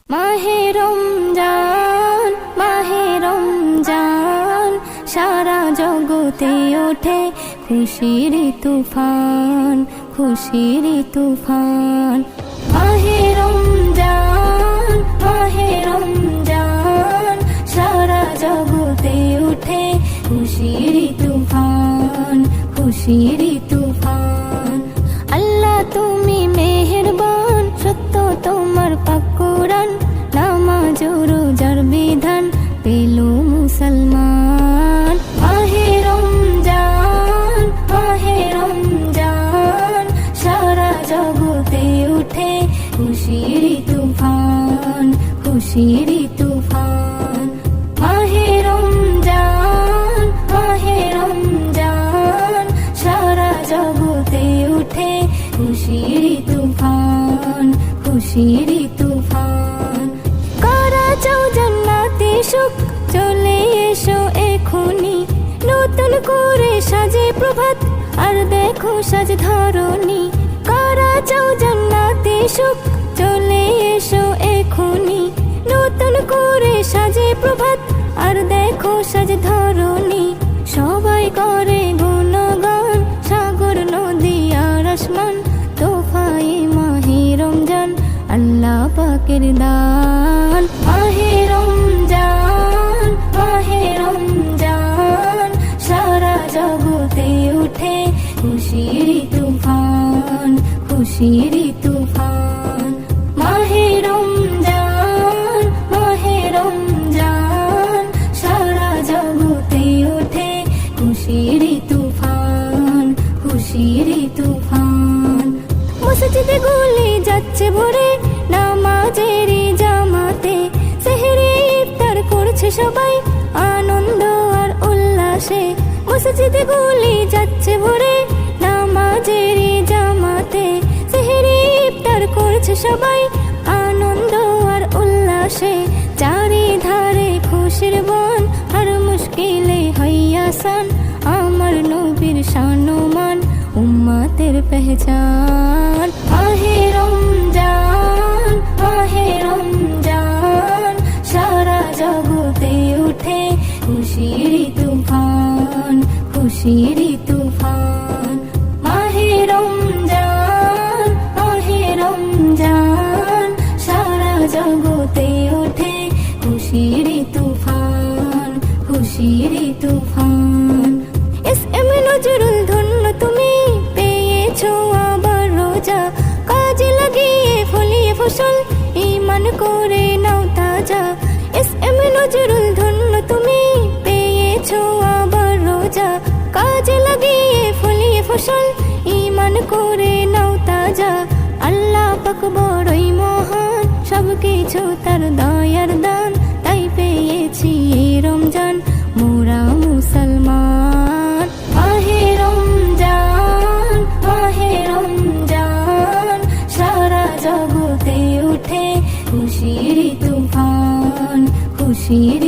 মাহে রমজান, মাহে রমজান, সারা জগতে ওঠে খুশির তুফান, খুশির তুফান। মাহে রমজান, মাহে রমজান, সারা জগতে ওঠে খুশির তুফান, খুশির তুফান। আল্লাহ তুমি মেহেরবান, সত্য তোমার পাক কোরআন, নামাজ ও রোজার বিধান পেল মুসলমান। মাহে রমজান, মাহে রমজান, সারা জগতে উঠে খুশির তুফান, খুশির তুফান। মাহে রমজান, মাহে রমজান, সারা জগতে উঠে খুশির তুফান, খুশির তুফান। কারা চাও জান্নাতে সুখ, চলে এসো এখনি, নতুন করে সাজে প্রভাত আর দেখো সাজ ধরণী। কারা চাও জান্নাতে সুখ, চলে এসো এখনি, নতুন করে সাজে প্রভাত আর দেখো সাজ ধরণী। সবাই করে গুণগান, সাগর নদী আর আসমান, তোফায়ে মাহে রমজান আল্লাহ পাকের দান। মাহে রমজান, মাহে রমজান, সারা জগতে উঠে খুশির তুফান, খুশির তুফান। মাহে রমজান, মাহে রমজান, সারা জগতে উঠে খুশির তুফান, খুশির তুফান। মসজিদে গুলি যাচ্ছে ভরে নামাজের জামাতে, সেহরি ইফতার করছে সবাই আনন্দ আর উল্লাসে। মসজিদে গুলি যাচ্ছে ভরে নামাজের জামাতে, সেহরি ইফতার করছে সবাই আনন্দ আর উল্লাসে। চারিধারে খুশির বন, আর মুশকিলে হয় আসান, আমার নবীর শানমান উম্মতের পেহচান। মাহে রমজান, মাহে রমজান, সারা জগতে উঠে খুশির তুফান, খুশির তুফান। মাহে রমজান, মাহে রমজান, সারা জগতে উঠে খুশির তুফান, খুশির তুফান। এস এম নজরুল ধন্য তুমি পেয়েছো আবার রোজা, কাজে লাগিয়ে ফলিয়ে ফসল ঈমান করে নাও তাজা। এস এম নজরুল ধন্য তুমি পেয়েছো আবার রোজা, কাজে লাগিয়ে ফলিয়ে ফসল ঈমান করে নাও তাজা। আল্লাহ পাক বড়ই মহান, সবকিছু তার দয়ার দান, তাই পেয়েছি এই রমজান মোরা মুসলমান। মাহে রমজান, মাহে রমজান, সারা জগতে উঠে খুশির তুফান, খুশির